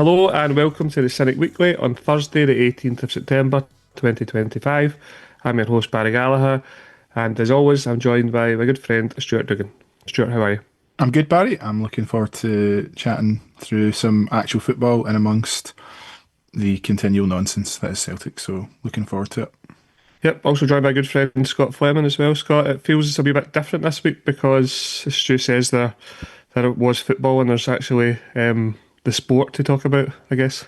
Hello and welcome to the Cynic Weekly on Thursday, the 18th of September 2025. I'm your host, Barry Gallagher, and as always, I'm joined by my good friend, Stuart Duggan. Stuart, how are you? I'm good, Barry. I'm looking forward to chatting through some actual football and amongst the continual nonsense that is Celtic. So looking forward to it. Yep, also joined by my good friend Scott Fleming as well. Scott, it feels a wee bit different this week because, as Stu says, there it was football and there's actually the sport to talk about, I guess.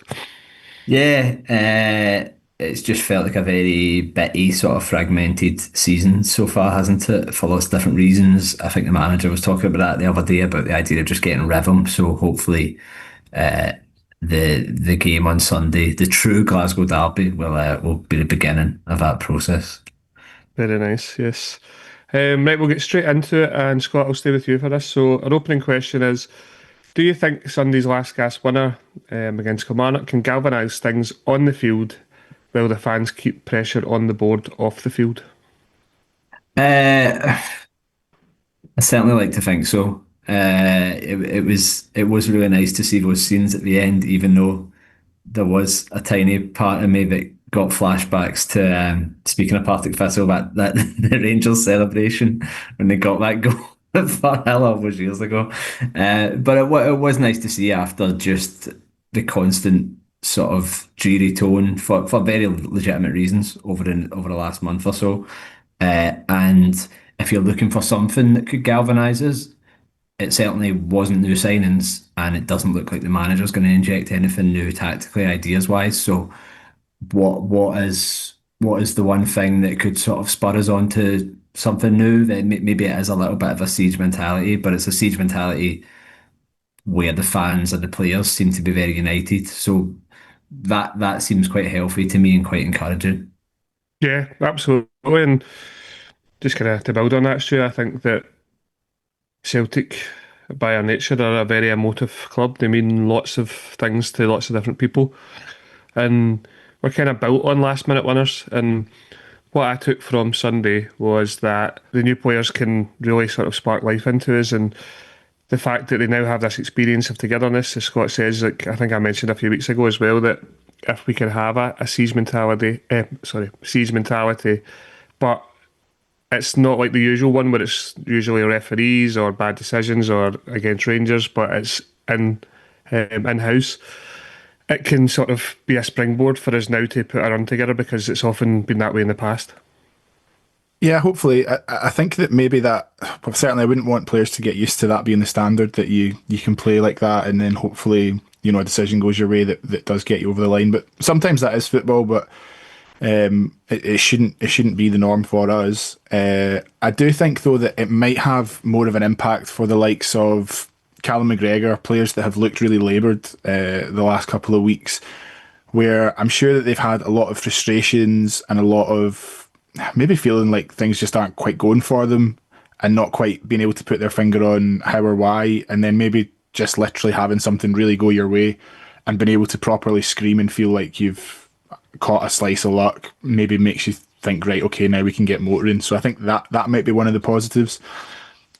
It's just felt like a very bitty, sort of fragmented season so far, hasn't it? For lots of different reasons. I think the manager was talking about that the other day about the idea of just getting rhythm. So hopefully, uh, the game on Sunday, the true Glasgow derby, will be the beginning of that process. Very nice, yes. Right, we'll get straight into it, and Scott, I'll stay with you for this. So, our opening question is: do you think Sunday's last gasp winner against Kilmarnock can galvanise things on the field while the fans keep pressure on the board off the field? Uh, I certainly like to think so. It was really nice to see those scenes at the end, even though there was a tiny part of me that got flashbacks to speaking of Partick Thistle, that the Rangers celebration when they got that goal for hell of was years ago. But it was nice to see after just the constant sort of dreary tone for very legitimate reasons over the last month or so. And if you're looking for something that could galvanise us, it certainly wasn't new signings, and it doesn't look like the manager's going to inject anything new tactically, ideas wise. So, what is the one thing that could sort of spur us on to something new? That maybe it is a little bit of a siege mentality, but it's a siege mentality where the fans and the players seem to be very united. So that seems quite healthy to me and quite encouraging. Yeah, absolutely. And just kind of to build on that, Stu, I think that Celtic, by our nature, are a very emotive club. They mean lots of things to lots of different people. And we're kind of built on last minute winners. And what I took from Sunday was that the new players can really sort of spark life into us. And the fact that they now have this experience of togetherness, as Scott says, like I think I mentioned a few weeks ago as well, that if we can have a siege mentality, but it's not like the usual one where it's usually referees or bad decisions or against Rangers, but it's in house. It can sort of be a springboard for us now to put a run together because it's often been that way in the past. Yeah, hopefully. I think that maybe that, well, certainly I wouldn't want players to get used to that being the standard, that you can play like that and then hopefully, a decision goes your way that does get you over the line. But sometimes that is football, but it shouldn't be the norm for us. I do think though that it might have more of an impact for the likes of Callum McGregor, players that have looked really laboured the last couple of weeks, where I'm sure that they've had a lot of frustrations and a lot of maybe feeling like things just aren't quite going for them and not quite being able to put their finger on how or why, and then maybe just literally having something really go your way and being able to properly scream and feel like you've caught a slice of luck maybe makes you think, right, okay, now we can get motoring. So I think that might be one of the positives.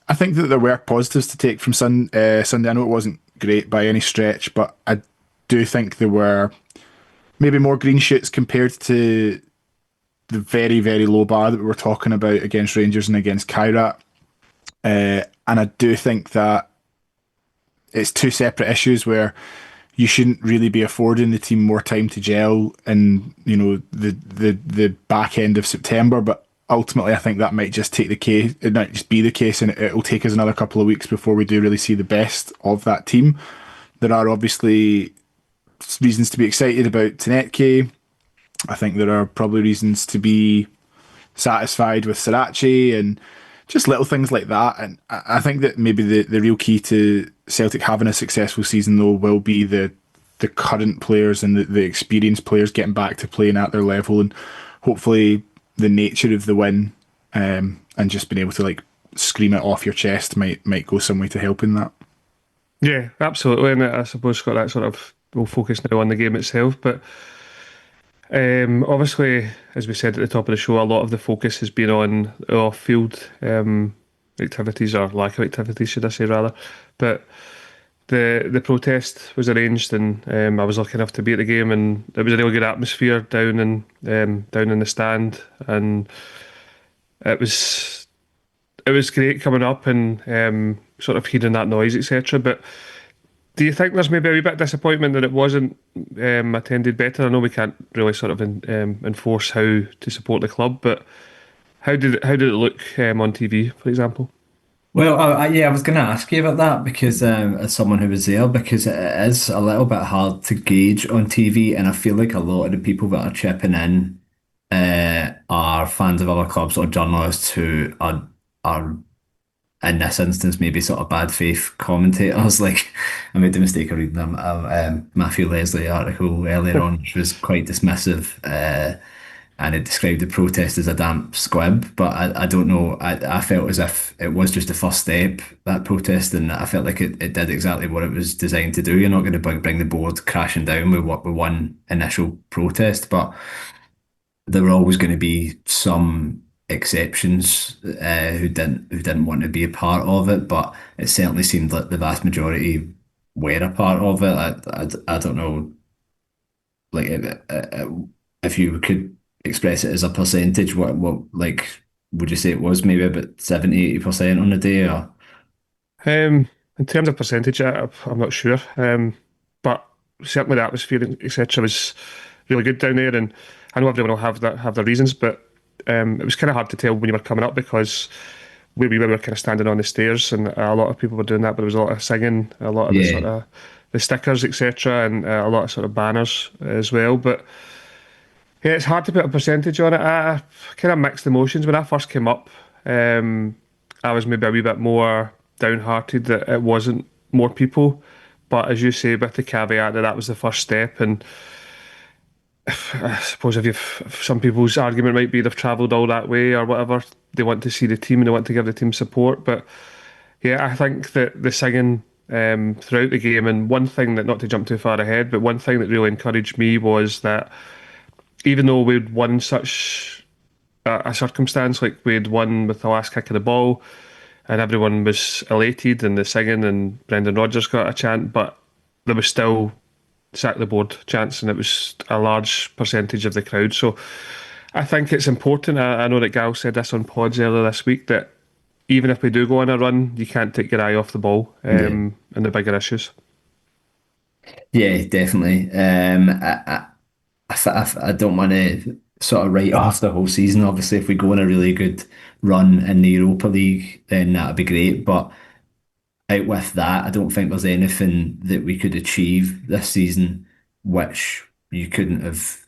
I think that there were positives to take from Sunday. I know it wasn't great by any stretch, but I do think there were maybe more green shoots compared to the very, very low bar that we were talking about against Rangers and against Kairat. And I do think that it's two separate issues where you shouldn't really be affording the team more time to gel in the back end of September. But ultimately, I think that might just take the case. It might just be the case, and it'll take us another couple of weeks before we do really see the best of that team. There are obviously reasons to be excited about Tanetke. I think there are probably reasons to be satisfied with Sriracha and just little things like that. And I think that maybe the real key to Celtic having a successful season though will be the current players and the experienced players getting back to playing at their level, and hopefully the nature of the win and just being able to like scream it off your chest might go some way to helping that. Yeah, absolutely. And I suppose Scott, that sort of will focus now on the game itself, but obviously, as we said at the top of the show, a lot of the focus has been on off-field activities or lack of activities, should I say rather. But the protest was arranged, and I was lucky enough to be at the game, and it was a really good atmosphere down in the stand, and it was great coming up and sort of hearing that noise, etc. But do you think there's maybe a wee bit of disappointment that it wasn't attended better? I know we can't really sort of enforce how to support the club, but how did it look on TV, for example? Well, yeah, I was going to ask you about that because as someone who was there, because it is a little bit hard to gauge on TV, and I feel like a lot of the people that are chipping in are fans of other clubs or journalists who are in this instance maybe sort of bad faith commentators. Like I made the mistake of reading Matthew Leslie article earlier on, which was quite dismissive. And it described the protest as a damp squib. But I don't know. I felt as if it was just the first step, that protest, and I felt like it did exactly what it was designed to do. You're not going to bring the board crashing down with one initial protest, but there were always going to be some exceptions who didn't want to be a part of it. But it certainly seemed like the vast majority were a part of it. I don't know, like if you could express it as a percentage, what like would you say it was maybe about 70-80% on the day, or In terms of percentage, I'm not sure, but certainly the atmosphere, etc., was really good down there, and I know everyone will have their reasons, but it was kind of hard to tell when you were coming up because we were kind of standing on the stairs, and a lot of people were doing that, but there was a lot of singing, a lot of the yeah, sort of the stickers, etc., and a lot of sort of banners as well. But yeah, it's hard to put a percentage on it. I kind of mixed emotions when I first came up. Um, I was maybe a wee bit more downhearted that it wasn't more people, but as you say, with the caveat that that was the first step, and I suppose if some people's argument might be they've travelled all that way or whatever, they want to see the team and they want to give the team support. But yeah, I think that the singing throughout the game, and one thing that, not to jump too far ahead, but one thing that really encouraged me was that even though we'd won such a circumstance, like we'd won with the last kick of the ball, and everyone was elated and the singing, and Brendan Rodgers got a chant, but there was still sack the board chants, and it was a large percentage of the crowd. So I think it's important. I know that Gal said this on pods earlier this week that even if we do go on a run, you can't take your eye off the ball yeah, and the bigger issues. yeah, definitely. I don't want to sort of write off the whole season. Obviously, if we go on a really good run in the Europa League, then that'd be great. But out with that, I don't think there's anything that we could achieve this season which you couldn't have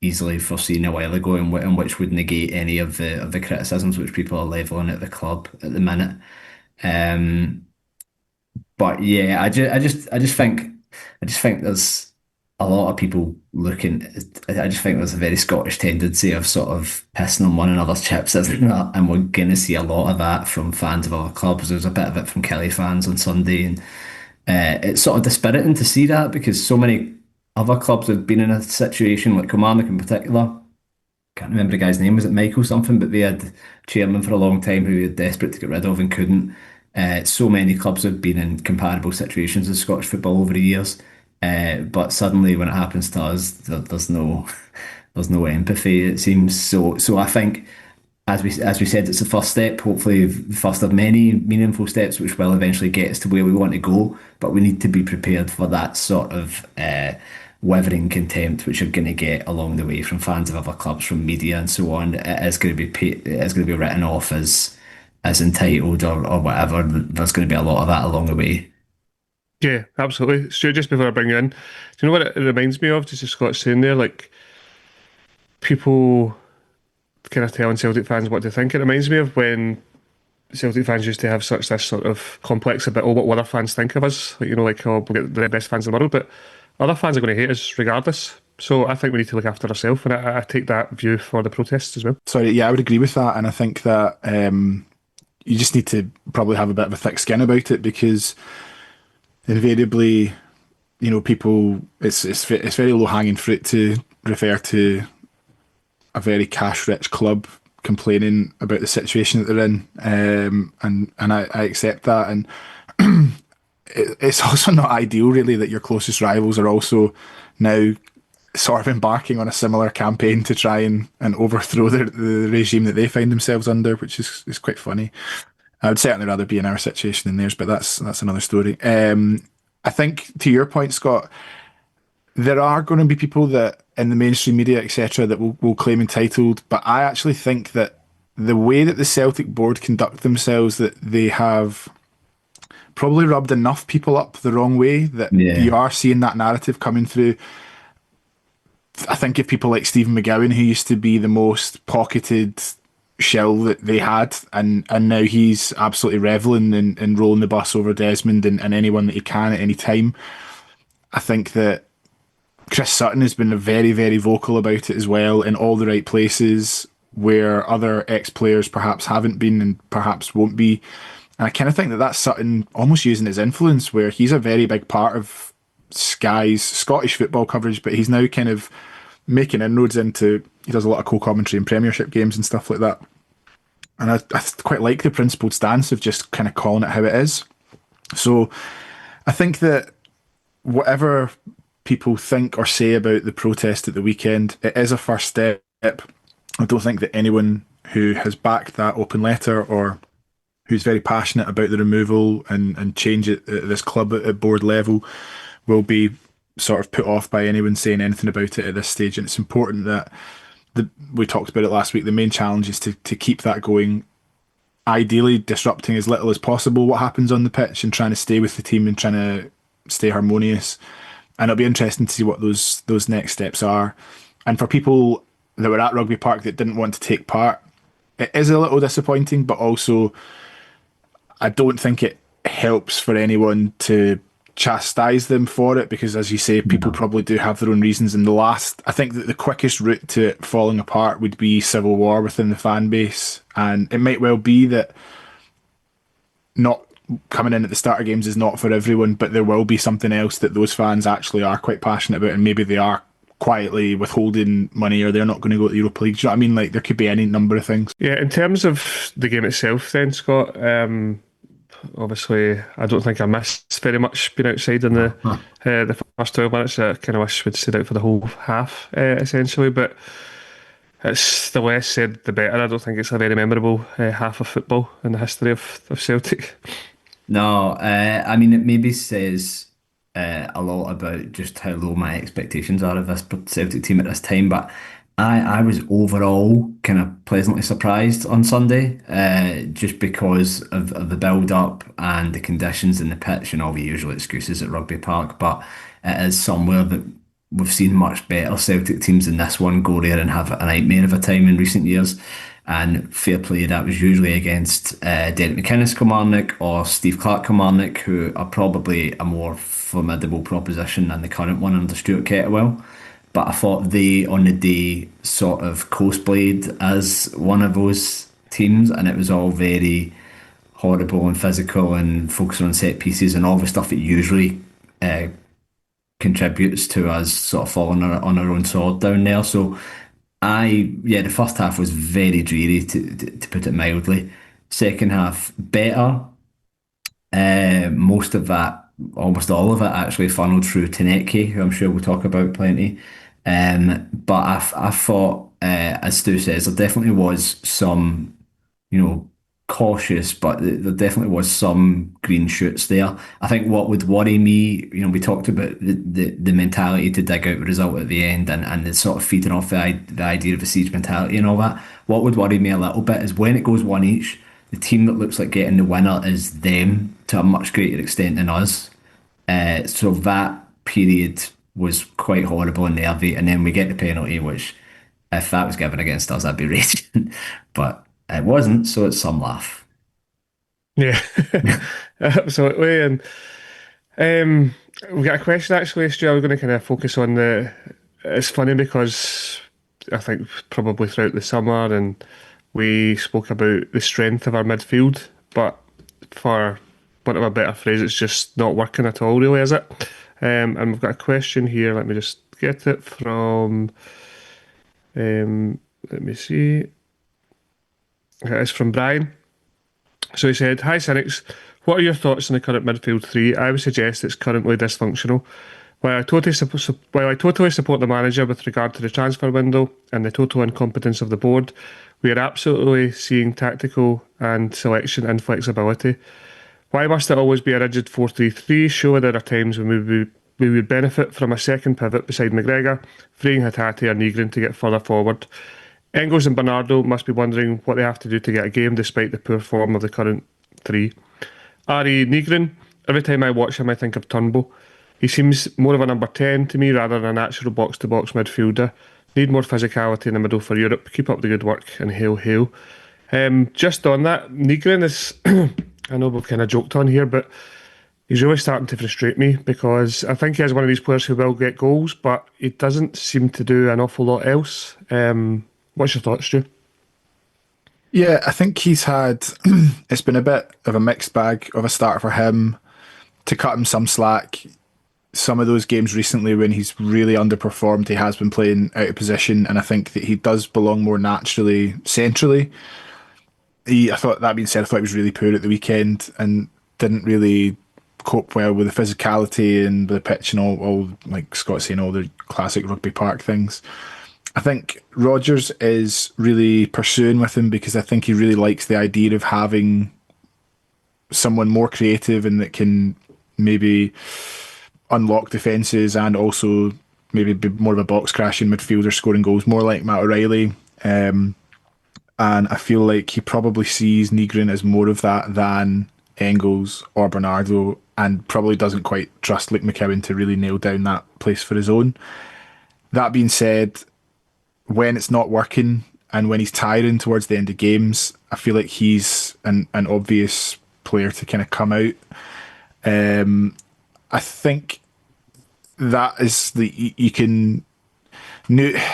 easily foreseen a while ago, and which would negate any of the criticisms which people are leveling at the club at the minute. Um, but yeah, I just think there's a lot of people looking. I just think there's a very Scottish tendency of sort of pissing on one another's chips, isn't there? And we're going to see a lot of that from fans of other clubs. There's a bit of it from Kelly fans on Sunday, and it's sort of dispiriting to see that because so many other clubs have been in a situation like Kilmarnock in particular. Can't remember the guy's name. Was it Michael something? But they had a chairman for a long time who were desperate to get rid of and couldn't. So many clubs have been in comparable situations in Scottish football over the years. But suddenly, when it happens to us, there's no there's no empathy. It seems so. So I think, as we said, it's the first step. Hopefully, the first of many meaningful steps, which will eventually get us to where we want to go. But we need to be prepared for that sort of withering contempt, which you're going to get along the way from fans of other clubs, from media, and so on. It is going to be written off as entitled or whatever. There's going to be a lot of that along the way. Yeah, absolutely. Stuart, just before I bring you in, do you know what it reminds me of? Just as Scott's saying there, like people kind of telling Celtic fans what to think. It reminds me of when Celtic fans used to have such this sort of complex about, oh, what will other fans think of us? Like, like, oh, we'll get the best fans in the world, but other fans are going to hate us regardless. So I think we need to look after ourselves, and I take that view for the protests as well. Sorry, yeah, I would agree with that, and I think that you just need to probably have a bit of a thick skin about it because invariably, people, it's very low hanging fruit to refer to a very cash rich club complaining about the situation that they're in, and I accept that, and it's also not ideal, really, that your closest rivals are also now sort of embarking on a similar campaign to try and overthrow the regime that they find themselves under, which is quite funny. I would certainly rather be in our situation than theirs, but that's another story. I think to your point, Scott, there are going to be people that in the mainstream media, etc., that will claim entitled, but I actually think that the way that the Celtic board conduct themselves, that they have probably rubbed enough people up the wrong way that Yeah. you are seeing that narrative coming through. I think of people like Stephen McGowan, who used to be the most pocketed shell that they had, and now he's absolutely reveling in rolling the bus over Desmond and anyone that he can at any time. I think that Chris Sutton has been very, very vocal about it as well, in all the right places where other ex-players perhaps haven't been and perhaps won't be. And I kind of think that that's Sutton almost using his influence, where he's a very big part of Sky's Scottish football coverage, but he's now kind of making inroads into, he does a lot of co-commentary in Premiership games and stuff like that. And I quite like the principled stance of just kind of calling it how it is. So I think that whatever people think or say about the protest at the weekend, it is a first step. I don't think that anyone who has backed that open letter or who's very passionate about the removal and change at this club at board level will be sort of put off by anyone saying anything about it at this stage. And it's important that we talked about it last week. The main challenge is to keep that going, ideally disrupting as little as possible what happens on the pitch and trying to stay with the team and trying to stay harmonious. And it'll be interesting to see what those next steps are. And for people that were at Rugby Park that didn't want to take part, it is a little disappointing, but also I don't think it helps for anyone to chastise them for it, because as you say, people probably do have their own reasons. And I think that the quickest route to it falling apart would be civil war within the fan base. And it might well be that not coming in at the start of games is not for everyone, but there will be something else that those fans actually are quite passionate about, and maybe they are quietly withholding money, or they're not going to go to the Europa League. Do you know what I mean? Like, there could be any number of things. Yeah, in terms of the game itself then, Scott, obviously I don't think I missed very much being outside in the first 12 minutes. I kind of wish we'd stayed out for the whole half, essentially, but it's the less said the better. I don't think it's a very memorable half of football in the history of Celtic. No, I mean, it maybe says a lot about just how low my expectations are of this Celtic team at this time. But I was overall kind of pleasantly surprised on Sunday, just because of the build-up and the conditions in the pitch and all the usual excuses at Rugby Park. But it is somewhere that we've seen much better Celtic teams than this one go there and have a nightmare of a time in recent years. And fair play, that was usually against Derek McInnes Kilmarnock or Steve Clark Kilmarnock, who are probably a more formidable proposition than the current one under Stuart Kettlewell. But I thought they, on the day, sort of coastplayed as one of those teams, and it was all very horrible and physical and focusing on set pieces and all the stuff that usually contributes to us sort of falling on our own sword down there. So the first half was very dreary, to put it mildly. Second half, better. Most of that, almost all of it, actually funneled through Taneke, who I'm sure we'll talk about plenty. But I thought, as Stu says, there definitely was some, cautious, but there definitely was some green shoots there. I think what would worry me, we talked about the mentality to dig out the result at the end, and the sort of feeding off the idea of a siege mentality and all that. What would worry me a little bit is when it goes one each, the team that looks like getting the winner is them to a much greater extent than us. So that period was quite horrible and nervy, and then we get the penalty, which if that was given against us, I'd be raging. But it wasn't, so it's some laugh. Yeah, absolutely. And we got a question actually, Stu. I was going to kind of focus on the. It's funny because I think probably throughout the summer and we spoke about the strength of our midfield, but for want of a better phrase, it's just not working at all, really, is it? And we've got a question here. Let me just get it from. Let me see. It's from Brian. So he said, "Hi Cynics, What are your thoughts on the current midfield three? I would suggest it's currently dysfunctional. While I totally support the manager with regard to the transfer window and the total incompetence of the board, we are absolutely seeing tactical and selection inflexibility. Why must it always be a rigid 4-3-3? Surely there are times when we would benefit from a second pivot beside McGregor, freeing Hatate or Negrin to get further forward. Engels and Bernardo must be wondering what they have to do to get a game despite the poor form of the current three. Ari Negrin, every time I watch him, I think of Turnbull. He seems more of a number 10 to me rather than a natural box to box midfielder. Need more physicality in the middle for Europe. Keep up the good work and hail, hail. Just on that, Negrin is, I know we've kind of joked on here, but he's really starting to frustrate me because I think he is one of these players who will get goals, but he doesn't seem to do an awful lot else. What's your thoughts, Stu? Yeah, I think he's had, it's been a bit of a mixed bag of a start for him. To cut him some slack, some of those games recently when he's really underperformed, he has been playing out of position, and I think that he does belong more naturally centrally. I thought, that being said, I thought he was really poor at the weekend and didn't really cope well with the physicality and the pitch and all like Scott saying, all the classic rugby park things. I think Rodgers is really pursuing with him because I think he really likes the idea of having someone more creative and that can maybe unlock defences and also maybe be more of a box crashing midfielder scoring goals, more like Matt O'Reilly. And I feel like he probably sees Negrin as more of that than Engels or Bernardo, and probably doesn't quite trust Luke McCowan to really nail down that place for his own. That being said, when it's not working and when he's tiring towards the end of games, I feel like he's an obvious player to kind of come out. I think that is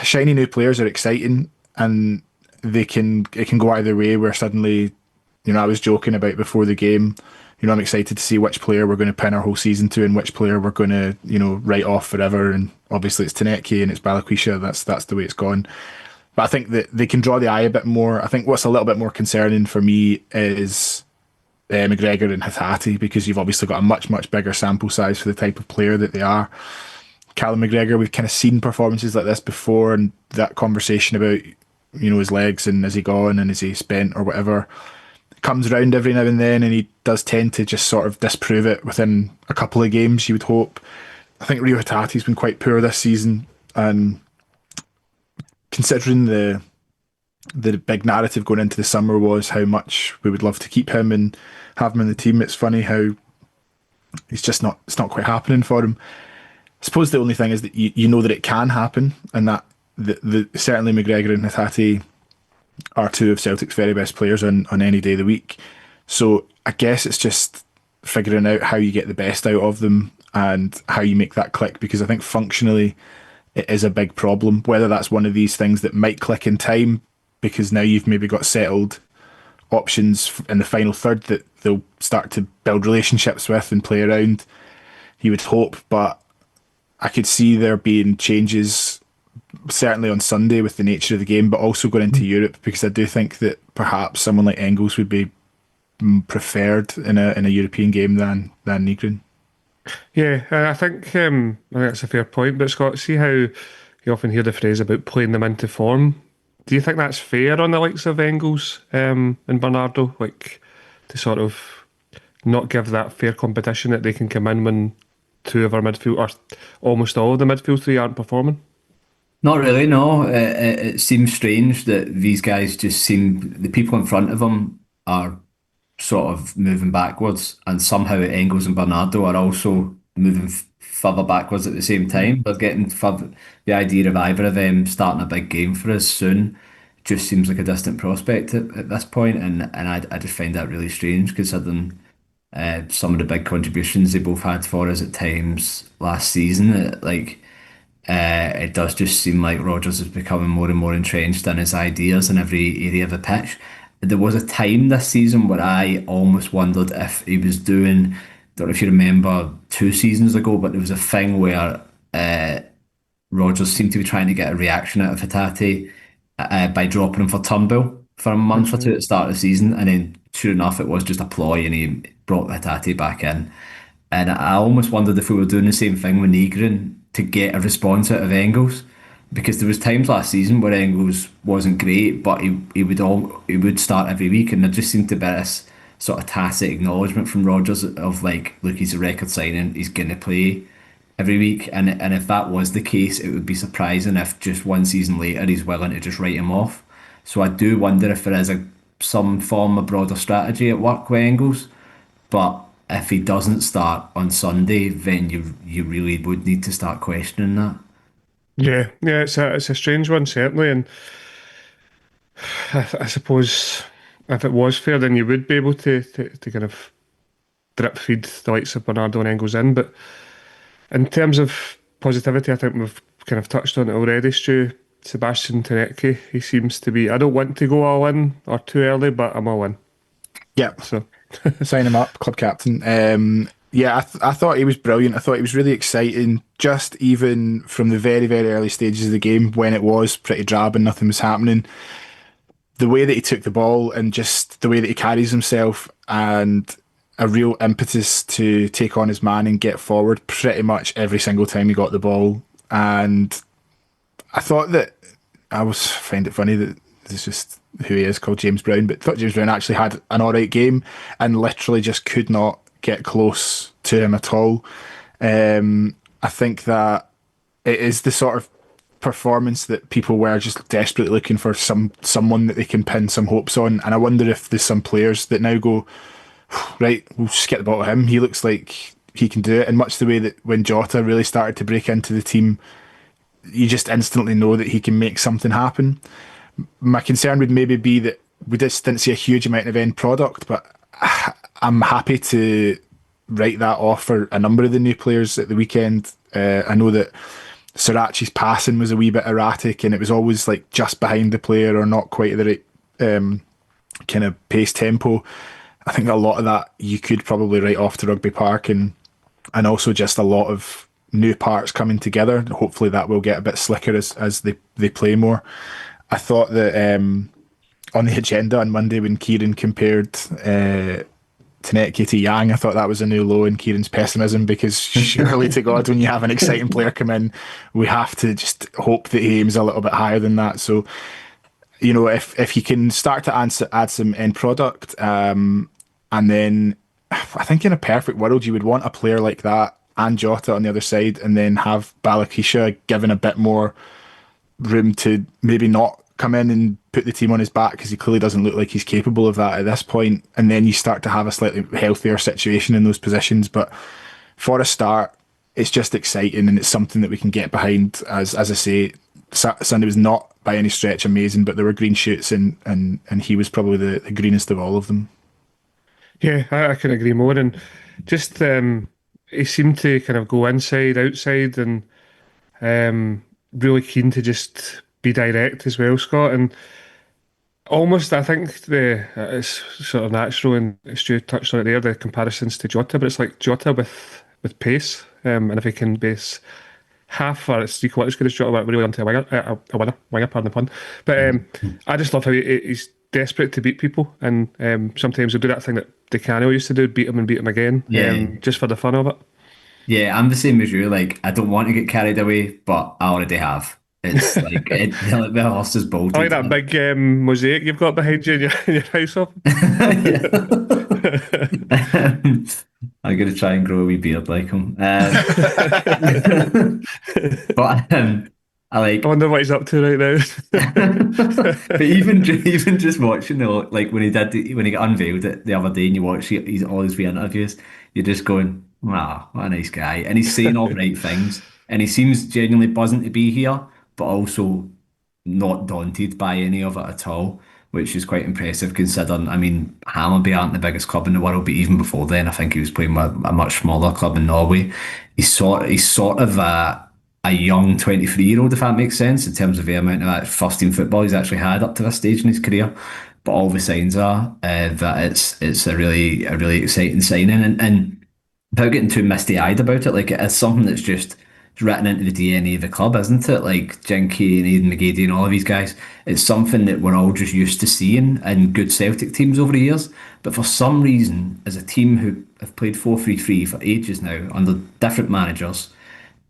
shiny new players are exciting, and it can go either way, where suddenly, I was joking about before the game, I'm excited to see which player we're going to pin our whole season to and which player we're going to, write off forever. And obviously it's Taneki and it's Balikwisha. That's the way it's gone. But I think that they can draw the eye a bit more. I think what's a little bit more concerning for me is McGregor and Hatate, because you've obviously got a much, much bigger sample size for the type of player that they are. Callum McGregor, we've kind of seen performances like this before, and that conversation about, his legs and is he gone and is he spent or whatever comes around every now and then, and he does tend to just sort of disprove it within a couple of games, you would hope. I think Rio Hatate's been quite poor this season, and considering the big narrative going into the summer was how much we would love to keep him and have him in the team, it's funny how it's not quite happening for him. I suppose the only thing is that you know that it can happen, and that certainly McGregor and Hatate are two of Celtic's very best players on any day of the week. So I guess it's just figuring out how you get the best out of them and how you make that click, because I think functionally it is a big problem. Whether that's one of these things that might click in time, because now you've maybe got settled options in the final third that they'll start to build relationships with and play around, you would hope. But I could see there being changes, certainly on Sunday with the nature of the game, but also going into Europe, because I do think that perhaps someone like Engels would be preferred in a European game than Negrin. Yeah, I think that's a fair point. But Scott, see how you often hear the phrase about playing them into form. Do you think that's fair on the likes of Engels and Bernardo, like to sort of not give that fair competition that they can come in when two of our midfield, or almost all of the midfield three, aren't performing? Not really, no. It seems strange that these guys just seem, the people in front of them are sort of moving backwards, and somehow Engels and Bernardo are also moving further backwards at the same time. They're getting further, the idea of either of them starting a big game for us soon just seems like a distant prospect at this point, and I just find that really strange, considering some of the big contributions they both had for us at times last season. It does just seem like Rodgers is becoming more and more entrenched in his ideas in every area of the pitch. There was a time this season where I almost wondered if he was doing, don't know if you remember 2 seasons ago, but there was a thing where Rodgers seemed to be trying to get a reaction out of Hatate by dropping him for Turnbull for a month or two at the start of the season, and then sure enough, it was just a ploy, and he brought Hatate back in. And I almost wondered if we were doing the same thing with Negrin to get a response out of Engels, because there was times last season where Engels wasn't great, but he would start every week, and there just seemed to be this sort of tacit acknowledgement from Rodgers of like, look, he's a record signing, he's going to play every week, and if that was the case, it would be surprising if just one season later he's willing to just write him off. So I do wonder if there is some form of broader strategy at work with Engels, but if he doesn't start on Sunday, then you really would need to start questioning that. Yeah, yeah, it's a strange one certainly, and I suppose if it was fair, then you would be able to kind of drip feed the likes of Bernardo and Engels in. But in terms of positivity, I think we've kind of touched on it already, Stu. Sebastian Tenetke, he seems to be. I don't want to go all in or too early, but I'm all in. Yeah, So sign him up, club captain. Yeah, I thought he was brilliant. I thought he was really exciting, just even from the very, very early stages of the game when it was pretty drab and nothing was happening. The way that he took the ball and just the way that he carries himself, and a real impetus to take on his man and get forward pretty much every single time he got the ball. And I thought that find it funny that it's just who he is, called James Brown, but thought James Brown actually had an alright game and literally just could not get close to him at all. I think that it is the sort of performance that people were just desperately looking for, someone that they can pin some hopes on. And I wonder if there's some players that now go, right, we'll just get the ball to him. He looks like he can do it. And much the way that when Jota really started to break into the team, you just instantly know that he can make something happen. My concern would maybe be that we just didn't see a huge amount of end product, but I'm happy to write that off for a number of the new players at the weekend. I know that Sirachi's passing was a wee bit erratic, and it was always like just behind the player or not quite at the right kind of pace tempo. I think a lot of that you could probably write off to Rugby Park, and also just a lot of new parts coming together. Hopefully that will get a bit slicker as they play more. I thought that on the agenda on Monday when Kieran compared Tenetke to Yang, I thought that was a new low in Kieran's pessimism, because surely to God, when you have an exciting player come in, we have to just hope that he aims a little bit higher than that. So, you know, if you can start to add some end product, and then I think in a perfect world you would want a player like that and Jota on the other side, and then have Balakisha given a bit more room to maybe not come in and put the team on his back, because he clearly doesn't look like he's capable of that at this point. And then you start to have a slightly healthier situation in those positions. But for a start, it's just exciting, and it's something that we can get behind. As I say, Sunday was not by any stretch amazing, but there were green shoots, and he was probably the greenest of all of them. yeah, I can agree more. And just he seemed to kind of go inside, outside, and really keen to just be direct as well, Scott. And almost, I think it's sort of natural, and Stu touched on it there, the comparisons to Jota, but it's like Jota with pace, and if he can base half or it's three quarters good as Jota, but really onto a winger, pardon the pun. But I just love how he's desperate to beat people, and sometimes he'll do that thing that Di Canio used to do, beat him and beat him again, just for the fun of it. Yeah, I'm the same as you. Like, I don't want to get carried away, but I already have. It's like the horse is bolted. I like that big mosaic you've got behind you in your house up. I'm gonna try and grow a wee beard like him. But I wonder what he's up to right now. But even just watching like when he got unveiled it the other day, and you watch he's all his wee interviews, you're just going, wow, what a nice guy, and he's saying all the right things, and he seems genuinely buzzing to be here, but also not daunted by any of it at all, which is quite impressive considering, I mean, Hammarby aren't the biggest club in the world, but even before then, I think he was playing with a much smaller club in Norway. He's sort of a young 23-year-old, if that makes sense, in terms of the amount of first team football he's actually had up to this stage in his career. But all the signs are that it's a really exciting signing, and without getting too misty eyed about it, like it is something that's just it's written into the DNA of the club, isn't it? Like Jinky and Aidan McGady and all of these guys. It's something that we're all just used to seeing in good Celtic teams over the years. But for some reason, as a team who have played 4-3-3 for ages now under different managers,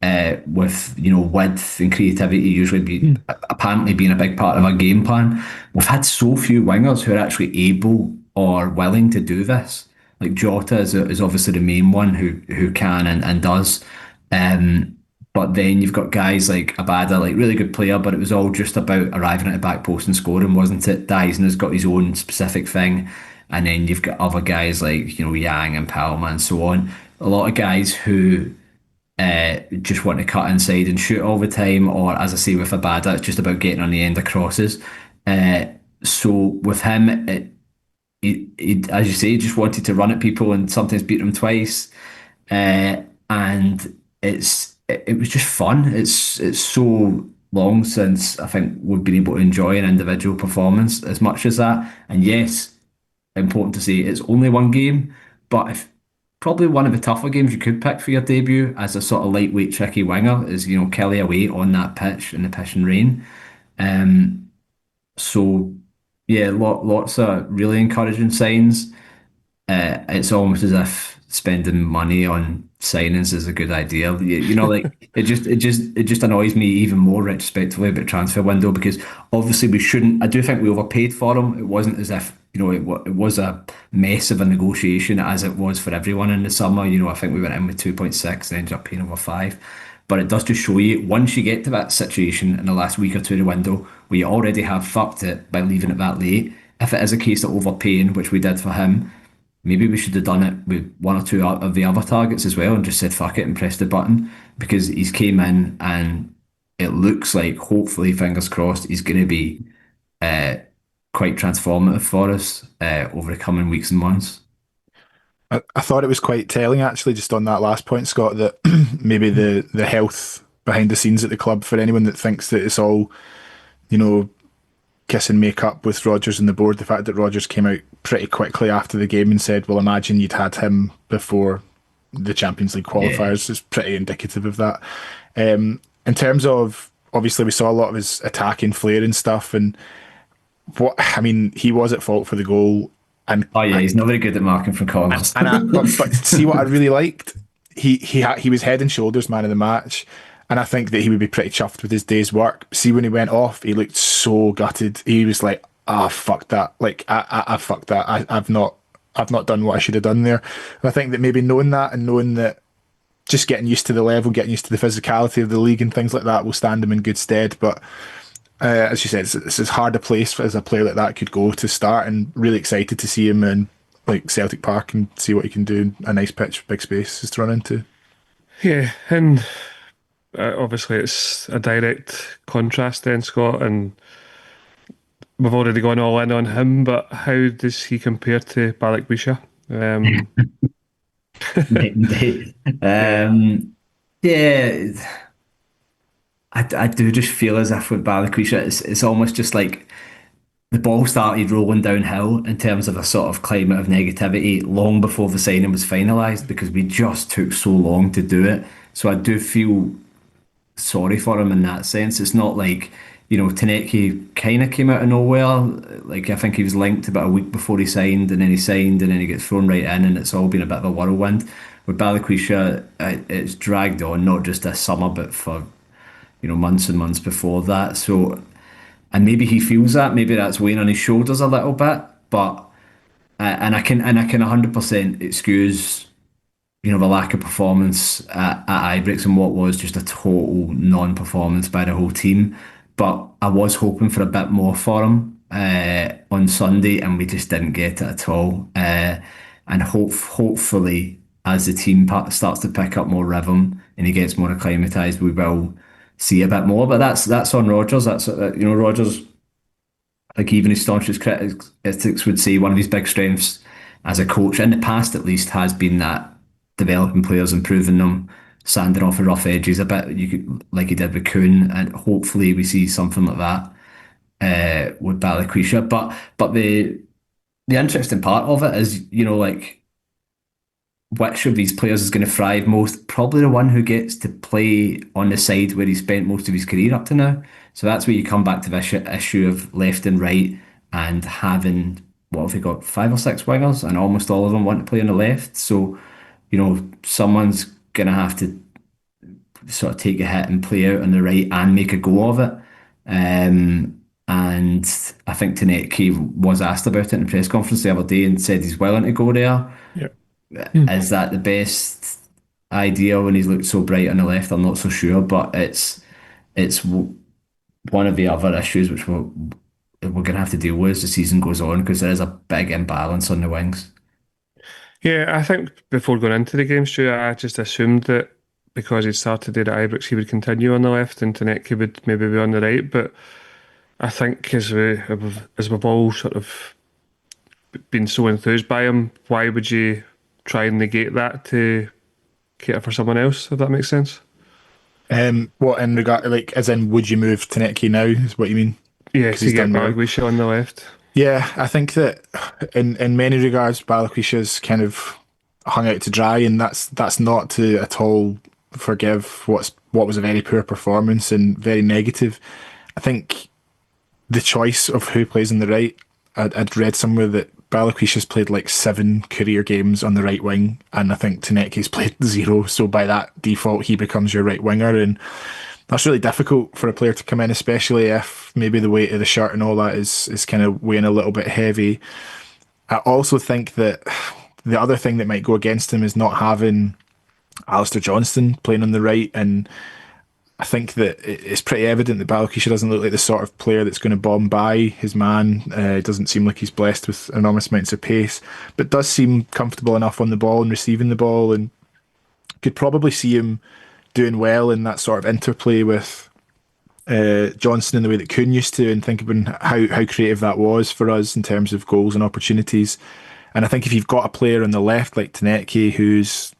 with width and creativity usually apparently being a big part of our game plan. We've had so few wingers who are actually able or willing to do this. Like Jota is obviously the main one who can and does. But then you've got guys like Abada, like really good player, but it was all just about arriving at the back post and scoring, wasn't it? Dyson has got his own specific thing. And then you've got other guys like, Yang and Palma and so on. A lot of guys who just want to cut inside and shoot all the time, or as I say with Abada, it's just about getting on the end of crosses. So with him, he, as you say, just wanted to run at people and sometimes beat them twice. And it was just fun. It's so long since I think we've been able to enjoy an individual performance as much as that. And yes, important to say it's only one game, but if probably one of the tougher games you could pick for your debut as a sort of lightweight, tricky winger is, Kelly away on that pitch in the pissing rain. So yeah, lots of really encouraging signs. It's almost as if spending money on signings is a good idea. Like it just annoys me even more retrospectively about the transfer window because obviously we shouldn't. I do think we overpaid for him. It wasn't as if it was a mess of a negotiation as it was for everyone in the summer. I think we went in with 2.6 and ended up paying over 5. But it does just show you once you get to that situation in the last week or two of the window where you already have fucked it by leaving it that late. If it is a case of overpaying, which we did for him, maybe we should have done it with one or two of the other targets as well and just said fuck it and pressed the button because he's came in and it looks like, hopefully, fingers crossed, he's going to be quite transformative for us over the coming weeks and months. I thought it was quite telling, actually, just on that last point, Scott, that maybe the health behind the scenes at the club, for anyone that thinks that it's all, kiss and make up with Rodgers and the board, the fact that Rodgers came out pretty quickly after the game and said, well, imagine you'd had him before the Champions League qualifiers is pretty indicative of that. In terms of, obviously, we saw a lot of his attacking flair and stuff, and he was at fault for the goal. And he's not very good at marking from corners. But see what I really liked? He was head and shoulders man of the match, and I think that he would be pretty chuffed with his day's work. See, when he went off, he looked so gutted. He was like, fuck that. Like, I fucked that. I've not done what I should have done there. And I think that maybe knowing that and knowing that just getting used to the level, getting used to the physicality of the league and things like that will stand him in good stead. But as you said, it's as hard a place as a player like that could go to start, and really excited to see him in like Celtic Park and see what he can do. A nice pitch, big spaces to run into. Yeah, and obviously it's a direct contrast then, Scott, and we've already gone all in on him, but how does he compare to Balikwisha? Yeah, I do just feel as if with Balikwisha, it's almost just like the ball started rolling downhill in terms of a sort of climate of negativity long before the signing was finalised because we just took so long to do it. So I do feel sorry for him in that sense. It's not like, Taneki kind of came out of nowhere. Like, I think he was linked about a week before he signed, and then he signed, and then he gets thrown right in, and it's all been a bit of a whirlwind. With Balikwisha, it's dragged on, not just this summer, but for, months and months before that. So, and maybe he feels that, maybe that's weighing on his shoulders a little bit, but, and I can 100% excuse the lack of performance at Ibrox and what was just a total non-performance by the whole team. But I was hoping for a bit more for him on Sunday, and we just didn't get it at all. And hopefully, as the team starts to pick up more rhythm and he gets more acclimatised, we will see a bit more. But that's on Rodgers. That's Rodgers. Like, even his staunchest critics would say one of his big strengths as a coach, in the past at least, has been that developing players, improving them, sanding off the rough edges a bit, like he did with Kuhn, and hopefully we see something like that with Balikwisha. But the interesting part of it is, like, which of these players is going to thrive most? Probably the one who gets to play on the side where he spent most of his career up to now. So that's where you come back to the issue of left and right and having, what have we got, five or six wingers, and almost all of them want to play on the left. So, someone's going to have to sort of take a hit and play out on the right and make a go of it. And I think Tanecki was asked about it in the press conference the other day and said he's willing to go there. Yeah. Is that the best idea when he's looked so bright on the left? I'm not so sure, but it's one of the other issues which we're going to have to deal with as the season goes on, because there is a big imbalance on the wings. Yeah, I think before going into the game, Stu, I just assumed that because he started at Ibrox, he would continue on the left and Tanecki would maybe be on the right. But I think as we've all sort of been so enthused by him, why would you try and negate that to cater for someone else, if that makes sense? What in regard, like, as in, would you move Tanecki now? Is what you mean? Yeah, Because to he's get done well. Balikwisha on the left. Yeah, I think that in many regards, Balikwisha's kind of hung out to dry, and that's not to at all forgive what was a very poor performance and very negative. I think the choice of who plays on the right, I'd read somewhere that Balikwisha's played like 7 career games on the right wing, and I think Tanecki's played 0. So by that default, he becomes your right winger, and that's really difficult for a player to come in, especially if maybe the weight of the shirt and all that is kind of weighing a little bit heavy. I also think that the other thing that might go against him is not having Alistair Johnston playing on the right, and I think that it's pretty evident that Balikwisha doesn't look like the sort of player that's going to bomb by his man. It doesn't seem like he's blessed with enormous amounts of pace, but does seem comfortable enough on the ball and receiving the ball, and could probably see him doing well in that sort of interplay with Johnson in the way that Kuhn used to, and think about how creative that was for us in terms of goals and opportunities. And I think if you've got a player on the left like Tanecki who's,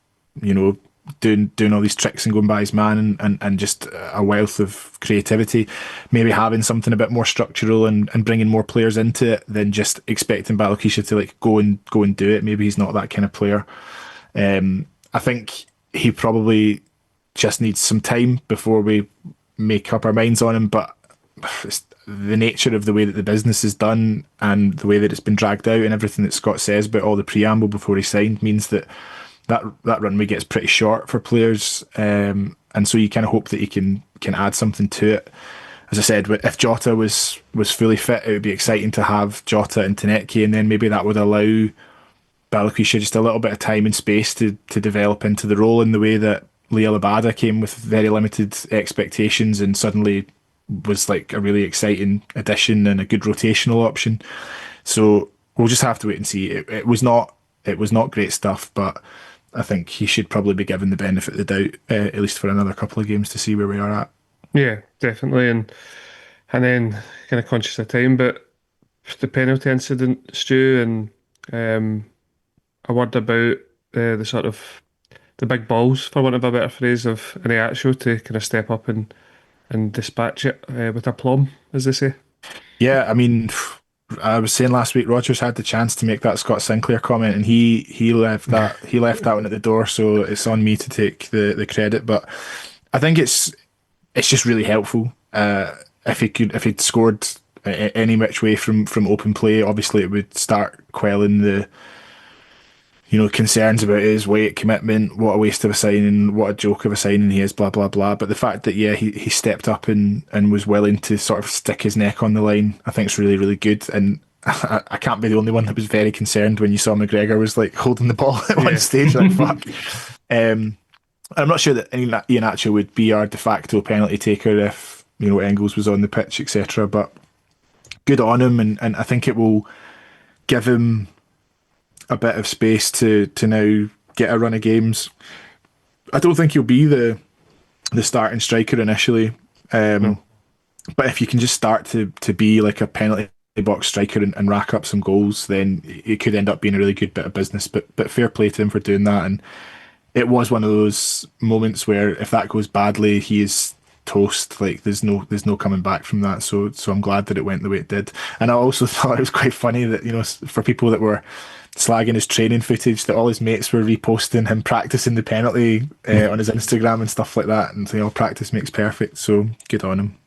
doing all these tricks and going by his man, and just a wealth of creativity, maybe having something a bit more structural and bringing more players into it than just expecting Balikwisha to like go and do it. Maybe he's not that kind of player. I think he probably just needs some time before we make up our minds on him, but it's the nature of the way that the business is done and the way that it's been dragged out, and everything that Scott says about all the preamble before he signed means that runway gets pretty short for players, and so you kind of hope that he can add something to it. As I said, if Jota was fully fit, it would be exciting to have Jota and Tanecki, and then maybe that would allow Balikwisha just a little bit of time and space to develop into the role, in the way that Liel Abada came with very limited expectations and suddenly was like a really exciting addition and a good rotational option. So we'll just have to wait and see. It was not great stuff, but I think he should probably be given the benefit of the doubt, at least for another couple of games, to see where we are at. Yeah, definitely. And then kind of conscious of time, but the penalty incident, Stu, and a word about the sort of the big balls, for want of a better phrase, of Iniacho to kind of step up and dispatch it with aplomb, as they say. Yeah, I mean, I was saying last week, Rodgers had the chance to make that Scott Sinclair comment, and he left that one at the door. So it's on me to take the credit. But I think it's just really helpful. If he'd scored any which way from open play, obviously it would start quelling the concerns about his weight, commitment, what a waste of a signing, what a joke of a signing he is, blah blah blah. But the fact that he stepped up and was willing to sort of stick his neck on the line, I think it's really, really good. And I can't be the only one that was very concerned when you saw McGregor was like holding the ball at one stage, like fuck. I'm not sure that Iheanacho would be our de facto penalty taker if Engels was on the pitch, etc. But good on him, and I think it will give him a bit of space to now get a run of games. I don't think he'll be the starting striker initially, but if you can just start to be like a penalty box striker and rack up some goals, then it could end up being a really good bit of business. But fair play to him for doing that. And it was one of those moments where if that goes badly, he is toast. Like there's no coming back from that. So I'm glad that it went the way it did. And I also thought it was quite funny that for people that were slagging his training footage that all his mates were reposting him practicing the penalty on his Instagram and stuff like that, and saying, "Oh, practice makes perfect." So good on him.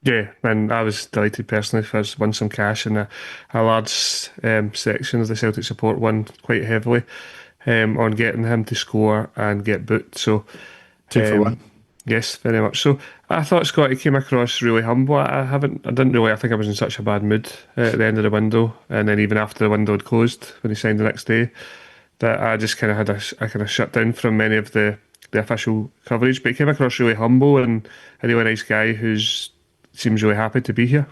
Yeah, and I was delighted personally for us won some cash, and a large section of the Celtic support won quite heavily on getting him to score and get booked. So, 2 for 1. yes, very much so. I thought Scotty came across really humble. I didn't really. I think I was in such a bad mood at the end of the window, and then even after the window had closed when he signed the next day, that I just kind of had I kind of shut down from many of the official coverage. But he came across really humble and a really nice guy who's seems really happy to be here.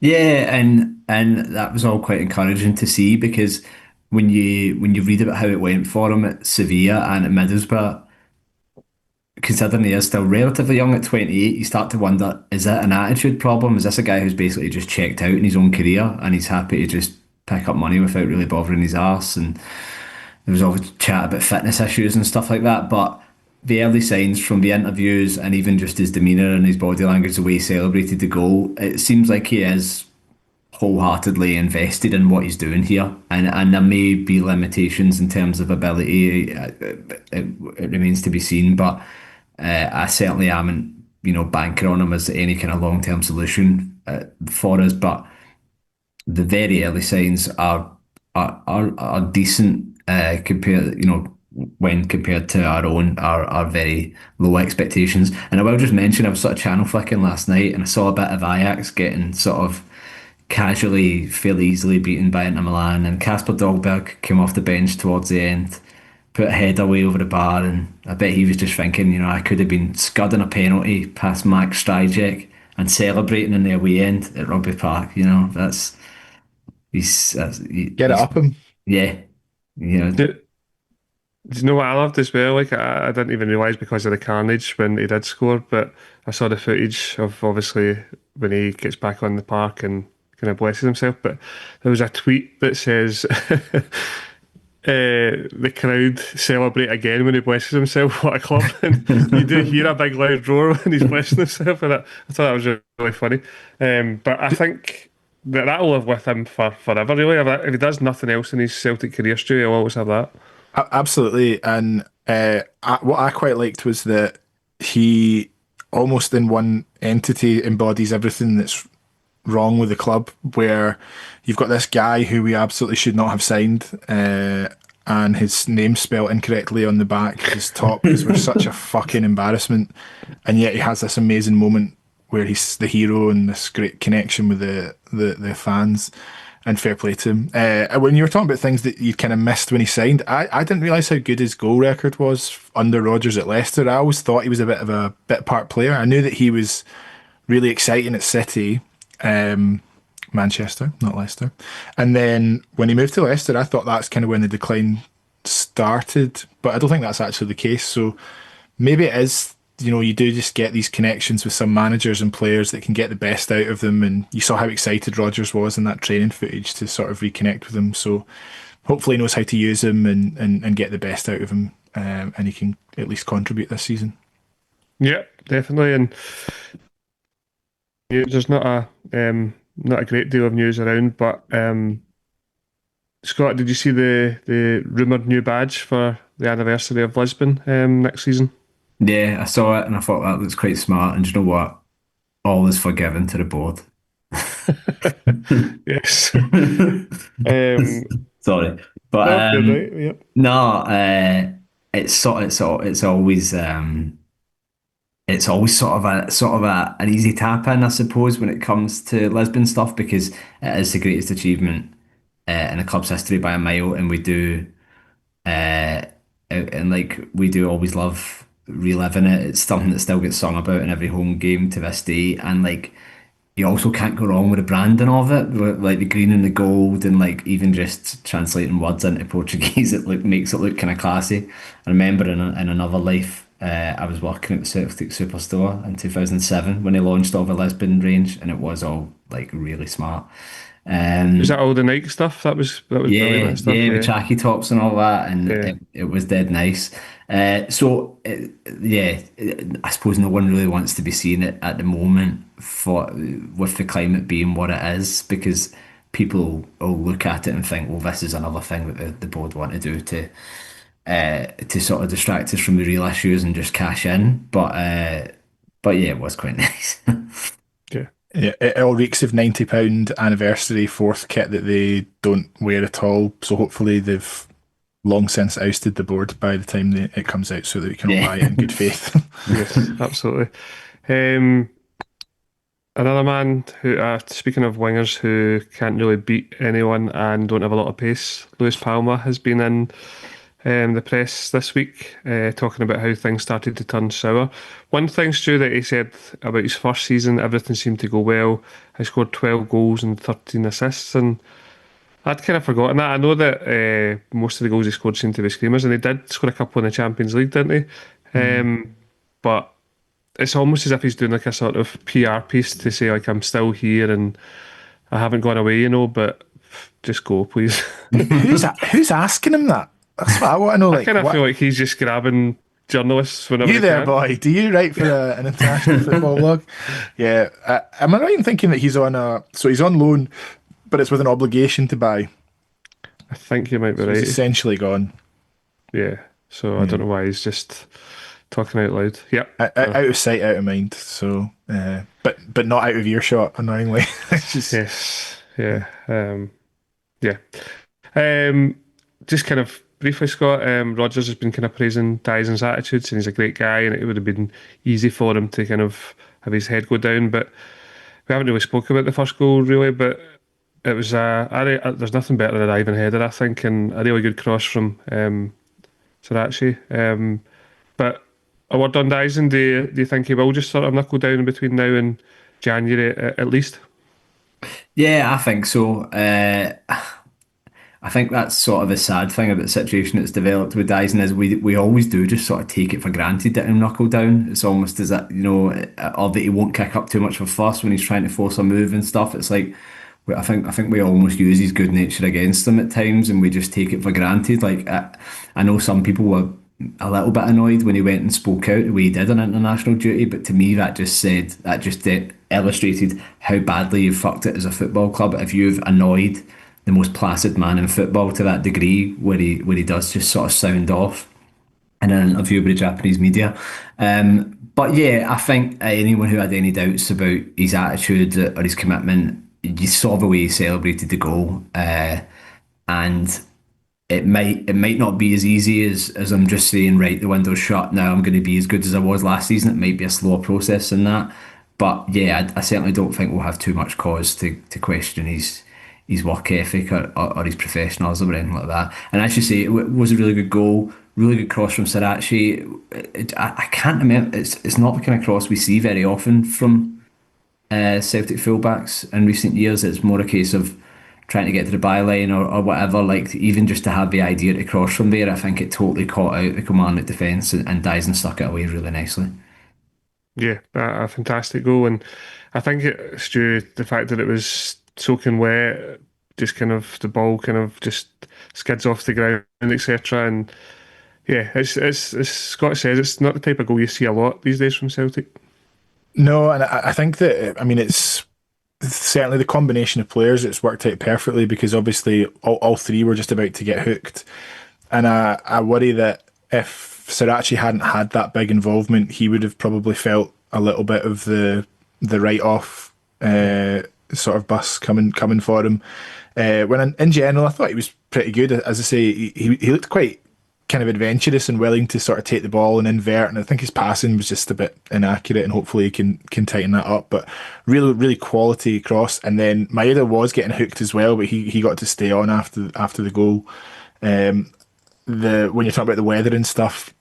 Yeah, and that was all quite encouraging to see because when you read about how it went for him at Sevilla and at Middlesbrough, considering he is still relatively young at 28, you start to wonder, is that an attitude problem? Is this a guy who's basically just checked out in his own career and he's happy to just pick up money without really bothering his arse? And there was always chat about fitness issues and stuff like that, but the early signs from the interviews and even just his demeanour and his body language, the way he celebrated the goal, it seems like he is wholeheartedly invested in what he's doing here. And there may be limitations in terms of ability. It remains to be seen, but I certainly am, banking on him as any kind of long term solution for us. But the very early signs are decent compared, when compared to our own, our very low expectations. And I will just mention, I was sort of channel flicking last night, and I saw a bit of Ajax getting sort of casually, fairly easily beaten by Inter Milan, and Kasper Dolberg came off the bench towards the end, put a header way over the bar, and I bet he was just thinking, I could have been scudding a penalty past Max Stryjek and celebrating in the away end at Rugby Park. Get it He's up him. yeah, Do, do you know what I loved as well? Like I didn't even realise because of the carnage when he did score, but I saw the footage of obviously when he gets back on the park and kind of blesses himself. But there was a tweet that says the crowd celebrate again when he blesses himself. What a club! And you do hear a big loud roar when he's blessing himself, and I thought that was really funny. But I think that'll live with him for forever. Really, if he does nothing else in his Celtic career, Stu, he'll always have that. Absolutely. And what I quite liked was that he almost in one entity embodies everything that's wrong with the club, where you've got this guy who we absolutely should not have signed, and his name spelled incorrectly on the back, his top, because we're such a fucking embarrassment. And yet he has this amazing moment where he's the hero and this great connection with the fans. And fair play to him. When you were talking about things that you kind of missed when he signed, I didn't realise how good his goal record was under Rodgers at Leicester. I always thought he was a bit of a bit part player. I knew that he was really exciting at City, Manchester, not Leicester. And then when he moved to Leicester, I thought that's kind of when the decline started. But I don't think that's actually the case. So maybe it is, you do just get these connections with some managers and players that can get the best out of them. And you saw how excited Rodgers was in that training footage to sort of reconnect with him. So hopefully he knows how to use him and get the best out of him. And he can at least contribute this season. Yeah, definitely. And there's not a great deal of news around, but Scott, did you see the rumoured new badge for the anniversary of Lisbon next season? yeah, I saw it and I thought that looks quite smart. And do you know what? All is forgiven to the board. Yes. Um, Sorry, but no, you're right. Yep. no, it's always sort of an easy tap in, I suppose, when it comes to Lisbon stuff because it is the greatest achievement in the club's history by a mile, and we do we do always love reliving it. It's something that still gets sung about in every home game to this day, and you also can't go wrong with the branding of it, with, like the green and the gold, and even just translating words into Portuguese. Makes it look kind of classy. I remember in another life, I was working at the Celtic Superstore in 2007 when they launched all the Lisbon range, and it was all really smart. Is Um, that all the Nike stuff? That was brilliant. yeah, That stuff. yeah, with Yeah. tracky tops and all that, and Yeah. it was dead nice. Yeah, I suppose no one really wants to be seeing it at the moment for with the climate being what it is, because people will look at it and think, well, this is another thing that the board want to do to sort of distract us from the real issues and just cash in. But yeah, it was quite nice. Yeah. Yeah, it all reeks of £90 anniversary fourth kit that they don't wear at all. So hopefully they've long since ousted the board by the time it comes out, so that we can all buy it Yeah. in good faith. Yes, absolutely. Um, Another man who, speaking of wingers who can't really beat anyone and don't have a lot of pace, Lewis Palmer has been in the press this week, talking about how things started to turn sour. One thing, Stu, that he said about his first season, everything seemed to go well. I scored 12 goals and 13 assists, and I'd kind of forgotten that. I know that most of the goals he scored seemed to be screamers, and he did score a couple in the Champions League, didn't he? But it's almost as if he's doing like a sort of PR piece to say like I'm still here and I haven't gone away, but just go, please. Who's asking him that? That's what I want to know. I Like, kind of what? feel like he's just grabbing journalists whenever You he there, can. boy? Do you write for an international football blog? Yeah. Am I right in thinking that he's on so he's on loan, but it's with an obligation to buy? I think you might be So he's right. essentially gone. Yeah. So I don't know why he's just talking out loud. Yep. Out of sight, out of mind. So, but not out of earshot. Annoyingly, it's just Yes. Yeah. Yeah. Um, just kind of briefly, Scott, Rogers has been kind of praising Dyson's attitudes, and he's a great guy, and it would have been easy for him to kind of have his head go down. But we haven't really spoke about the first goal, really, but it was there's nothing better than a diving header, I think, and a really good cross from Srirachi. But a word on Dyson, do you think he will just sort of knuckle down in between now and January at least? Yeah, I think so. I think that's sort of the sad thing about the situation that's developed with Dyson is we always do just sort of take it for granted that he'll knuckle down. It's almost as that, or that he won't kick up too much of a fuss when he's trying to force a move and stuff. It's like I think we almost use his good nature against him at times, and we just take it for granted. Like I know some people were a little bit annoyed when he went and spoke out the way he did on international duty, but to me that just illustrated how badly you've fucked it as a football club if you've annoyed the most placid man in football to that degree, where he does just sort of sound off in an interview with the Japanese media. But yeah, I think anyone who had any doubts about his attitude or his commitment, you saw the way he celebrated the goal, and it might not be as easy as I'm just saying, right, the window's shut now, I'm going to be as good as I was last season. It might be a slower process than that. But yeah, I certainly don't think we'll have too much cause to question his work ethic or his professionalism or anything like that. And as you say, it was a really good goal, really good cross from Srirachi. I can't remember, it's not the kind of cross we see very often from Celtic fullbacks in recent years. It's more a case of trying to get to the byline or whatever. Like, even just to have the idea to cross from there, I think it totally caught out the Kilmarnock defence, and Dyson stuck it away really nicely. Yeah, a fantastic goal, and I think Stu, the fact that it was soaking wet, just kind of the ball kind of just skids off the ground, etc. And yeah, it's as Scott says, it's not the type of goal you see a lot these days from Celtic. no. And I think that, I mean, it's certainly the combination of players. It's worked out perfectly because obviously all three were just about to get hooked, and I worry that if Srirachi hadn't had that big involvement, he would have probably felt a little bit of the write off sort of bus coming for him. When in general, I thought he was pretty good. As I say, he looked quite kind of adventurous and willing to sort of take the ball and invert. And I think his passing was just a bit inaccurate, and hopefully he can tighten that up. But really quality cross. And then Maeda was getting hooked as well, but he got to stay on after the goal. When you're talking about the weather and stuff,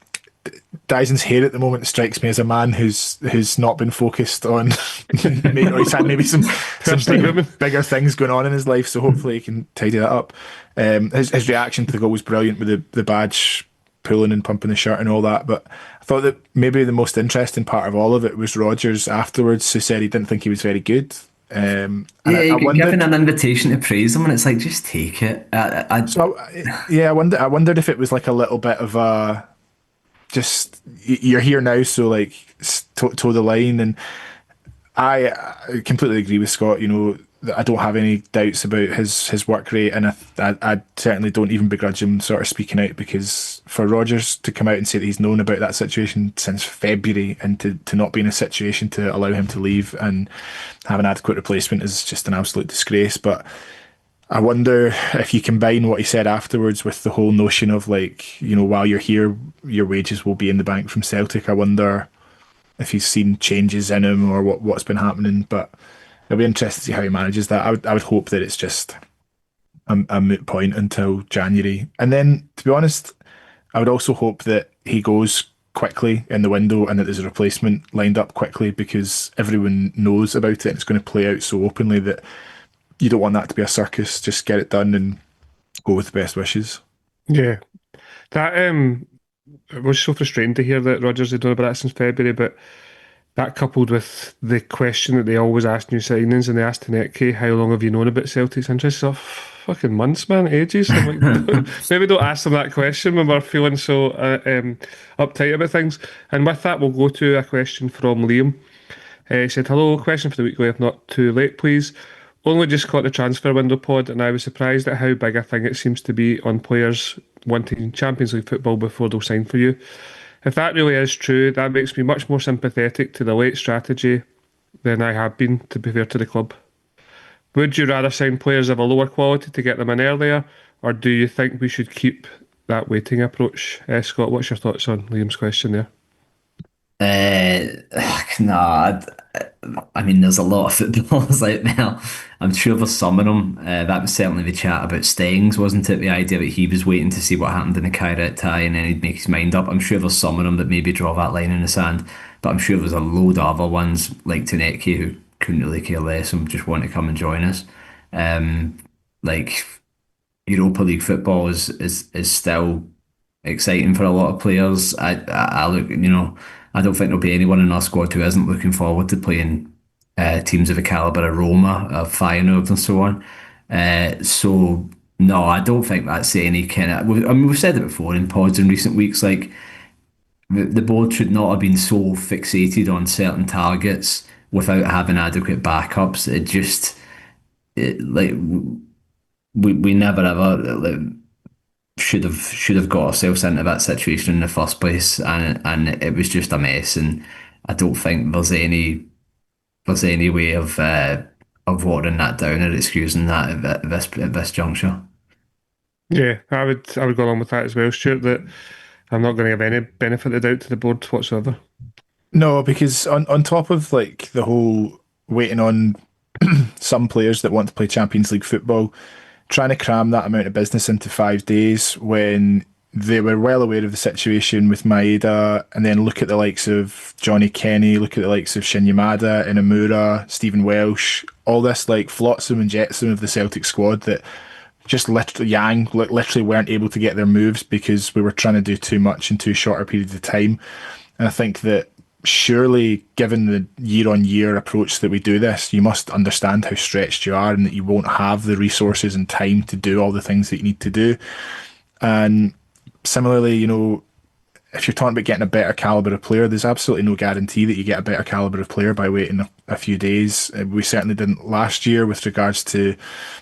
Dyson's hair at the moment strikes me as a man who's not been focused on, or he's had maybe some bigger things going on in his life. So hopefully he can tidy that up. His reaction to the goal was brilliant with the badge pulling and pumping the shirt and all that. But I thought that maybe the most interesting part of all of it was Rogers afterwards, who said he didn't think he was very good. And Yeah, I you get wondered, given an invitation to praise him, and it's like, just take it. yeah, I wondered if it was like a little bit of a just you're here now, so like toe the line. And I completely agree with Scott. I don't have any doubts about his work rate, and I certainly don't even begrudge him sort of speaking out, because for Rodgers to come out and say that he's known about that situation since February, and to not be in a situation to allow him to leave and have an adequate replacement is just an absolute disgrace. But I wonder if you combine what he said afterwards with the whole notion of, like, while you're here, your wages will be in the bank from Celtic. I wonder if he's seen changes in him or what's been happening. But it'll be interesting to see how he manages that. I would hope that it's just a moot point until January. And then, to be honest, I would also hope that he goes quickly in the window and that there's a replacement lined up quickly, because everyone knows about it and it's going to play out so openly that you don't want that to be a circus. Just get it done and go with the best wishes. Yeah, that it was so frustrating to hear that Rodgers had done about that since February, but that coupled with the question that they always ask new signings, and they asked Taneke, how long have you known about Celtic's interest? Oh, fucking months, man, ages. I'm like, maybe don't ask them that question when we're feeling so uptight about things. And with that, we'll go to a question from Liam. He said, hello, question for the weekly, if not too late, please. Only just caught the transfer window pod, and I was surprised at how big a thing it seems to be on players wanting Champions League football before they'll sign for you. If that really is true, that makes me much more sympathetic to the late strategy than I have been, to be fair to the club. Would you rather sign players of a lower quality to get them in earlier, or do you think we should keep that waiting approach? Scott, what's your thoughts on Liam's question there? No, I mean, there's a lot of footballers out there. I'm sure there's some of them. That was certainly the chat about Stengs, wasn't it? The idea that he was waiting to see what happened in the Kairat tie and then he'd make his mind up. I'm sure there's some of them that maybe draw that line in the sand, but I'm sure there's a load of other ones like Taneki who couldn't really care less and just want to come and join us. Um, like Europa League football is still exciting for a lot of players. I look, I don't think there'll be anyone in our squad who isn't looking forward to playing teams of the caliber of Roma, of Feyenoord, and so on. So no, I don't think that's any kind of. I mean, we've said it before in pods in recent weeks. Like the board should not have been so fixated on certain targets without having adequate backups. Like we never ever. Like, should have got ourselves into that situation in the first place, and it was just a mess. And I don't think there's any way of watering that down or excusing that at this juncture. Yeah, I would go along with that as well, Stuart, that I'm not going to give any benefit of the doubt to the board whatsoever. No, because on top of, like, the whole waiting on some players that want to play Champions League football, trying to cram that amount of business into 5 days when they were well aware of the situation with Maeda, and then look at the likes of Johnny Kenny, look at the likes of Shin Yamada, Inamura, Stephen Welsh, all this like flotsam and jetsam of the Celtic squad that just literally weren't able to get their moves because we were trying to do too much in too short a period of time. And I think that surely, given the year-on-year approach that we do this, you must understand how stretched you are and that you won't have the resources and time to do all the things that you need to do. And similarly, if you're talking about getting a better caliber of player, there's absolutely no guarantee that you get a better caliber of player by waiting a few days. We certainly didn't last year with regards to,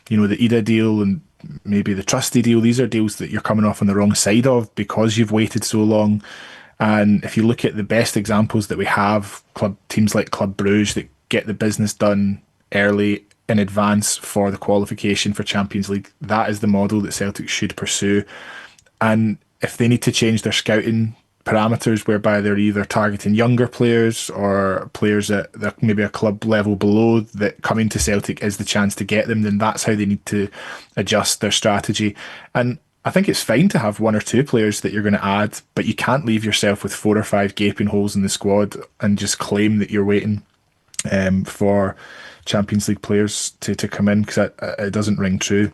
the Ida deal and maybe the Trusty deal. These are deals that you're coming off on the wrong side of because you've waited so long. And if you look at the best examples that we have, teams like Club Brugge that get the business done early in advance for the qualification for Champions League, that is the model that Celtic should pursue. And if they need to change their scouting parameters whereby they're either targeting younger players or players at maybe a club level below that coming to Celtic is the chance to get them, then that's how they need to adjust their strategy. And I think it's fine to have one or two players that you're going to add, but you can't leave yourself with 4 or 5 gaping holes in the squad and just claim that you're waiting for Champions League players to come in, because it doesn't ring true.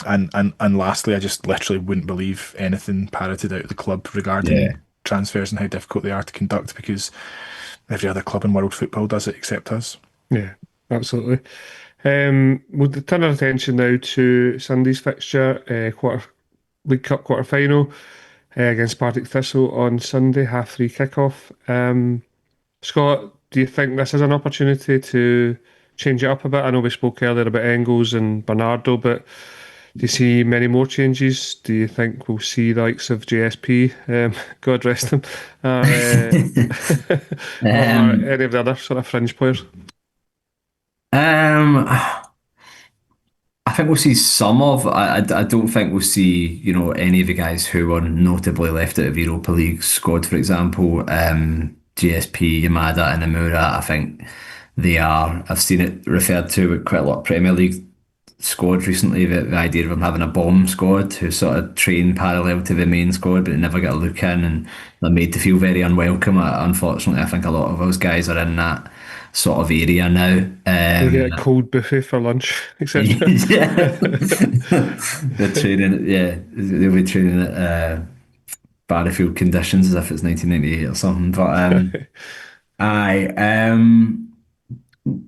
And lastly, I just literally wouldn't believe anything parroted out of the club regarding transfers and how difficult they are to conduct, because every other club in world football does it except us. Yeah, absolutely. We'll turn our attention now to Sunday's fixture, League Cup quarter final against Partick Thistle on Sunday, 3:30 kickoff. Scott, do you think this is an opportunity to change it up a bit? I know we spoke earlier about Engels and Bernardo, but do you see many more changes? Do you think we'll see the likes of JSP, God rest him, or, or Um, any of the other sort of fringe players? um, I think we'll see some of. I don't think we'll see, any of the guys who were notably left out of Europa League squad, for example, GSP, Yamada, and Amura. I think they are. I've seen it referred to with quite a lot of Premier League squad recently. The idea of them having a bomb squad who sort of train parallel to the main squad, but they never get a look in, and they're made to feel very unwelcome. Unfortunately, I think a lot of those guys are in that sort of area now. They get a cold buffet for lunch, etc. Yeah, they're training. Yeah, they'll be training at battlefield conditions as if it's 1998 or something. But I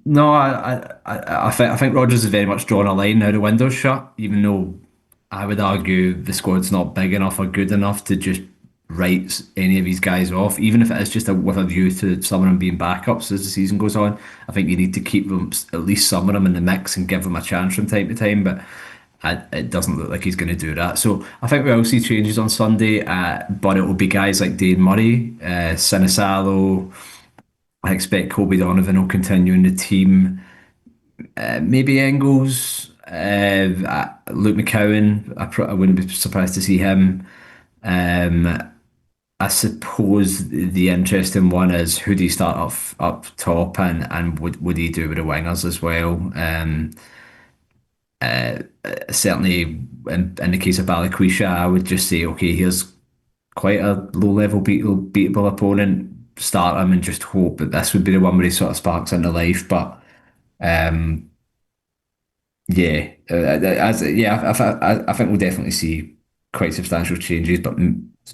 no, I think Rodgers is very much drawing a line now. The window's shut, even though I would argue the squad's not big enough or good enough to just write any of these guys off, even if it is just with a view to some of them being backups as the season goes on. I think you need to keep them, at least some of them, in the mix and give them a chance from time to time. But it doesn't look like he's going to do that. So I think we will see changes on Sunday, but it will be guys like Dane Murray, Sinisalo. I expect Kobe Donovan will continue in the team. Maybe Engels, Luke McCowan. I wouldn't be surprised to see him. Um, I suppose the interesting one is who do you start up top, and would he do with the wingers as well? Certainly in the case of Balikwisha, I would just say, okay, here's quite a low level beatable opponent. Start him and just hope that this would be the one where he sort of sparks into life. But um, yeah, I think we'll definitely see quite substantial changes, but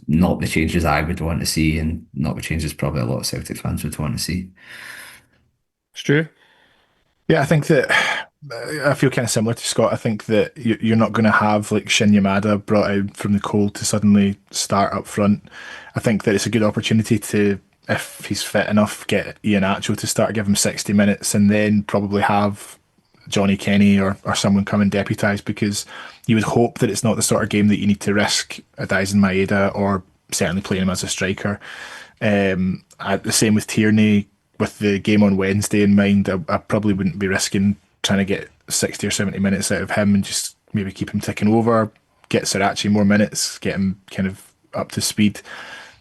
not the changes I would want to see, and not the changes probably a lot of Celtic fans would want to see. Stu? Yeah, I think that I feel kind of similar to Scott. I think that you're not going to have like Shin Yamada brought out from the cold to suddenly start up front. I think that it's a good opportunity to, if he's fit enough, get Ian Acho to start, give him 60 minutes, and then probably have Johnny Kenny or someone come and deputise, because you would hope that it's not the sort of game that you need to risk a Daisen Maeda, or certainly playing him as a striker. The same with Tierney. With the game on Wednesday in mind, I probably wouldn't be risking trying to get 60 or 70 minutes out of him, and just maybe keep him ticking over, get Srirachi more minutes, get him kind of up to speed.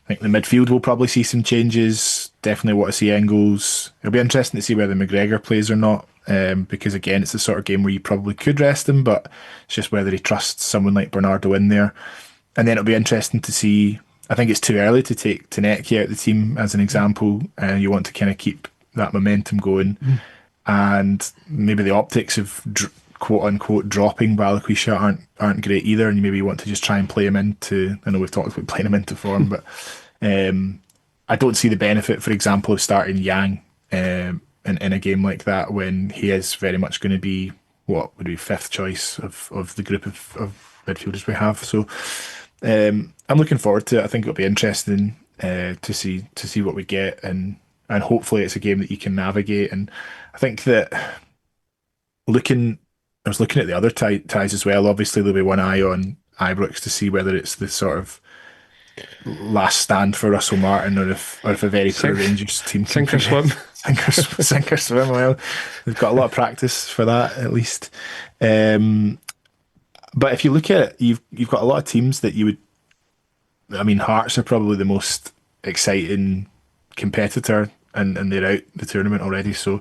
I think the midfield will probably see some changes. Definitely want to see Engels. It'll be interesting to see whether McGregor plays or not, because again, it's the sort of game where you probably could rest him, but it's just whether he trusts someone like Bernardo in there. And then it'll be interesting to see. I think it's too early to take Taneki out of the team as an example. You want to kind of keep that momentum going, and maybe the optics of quote unquote dropping Balikwisha aren't great either, and you maybe want to just try and play him into. I know we've talked about playing him into form, but I don't see the benefit, for example, of starting Yang in a game like that, when he is very much going to be what would be fifth choice of the group of midfielders we have. So. I'm looking forward to it. I think it'll be interesting to see what we get, and hopefully it's a game that you can navigate. And I think that I was looking at the other ties as well. Obviously, there'll be one eye on Ibrox to see whether it's the sort of last stand for Russell Martin, or if a very poor Rangers team can Sink or swim. sink or swim. Well, they've got a lot of practice for that at least. But if you look at it, you've got a lot of teams that you would. I mean, Hearts are probably the most exciting competitor, and they're out the tournament already. So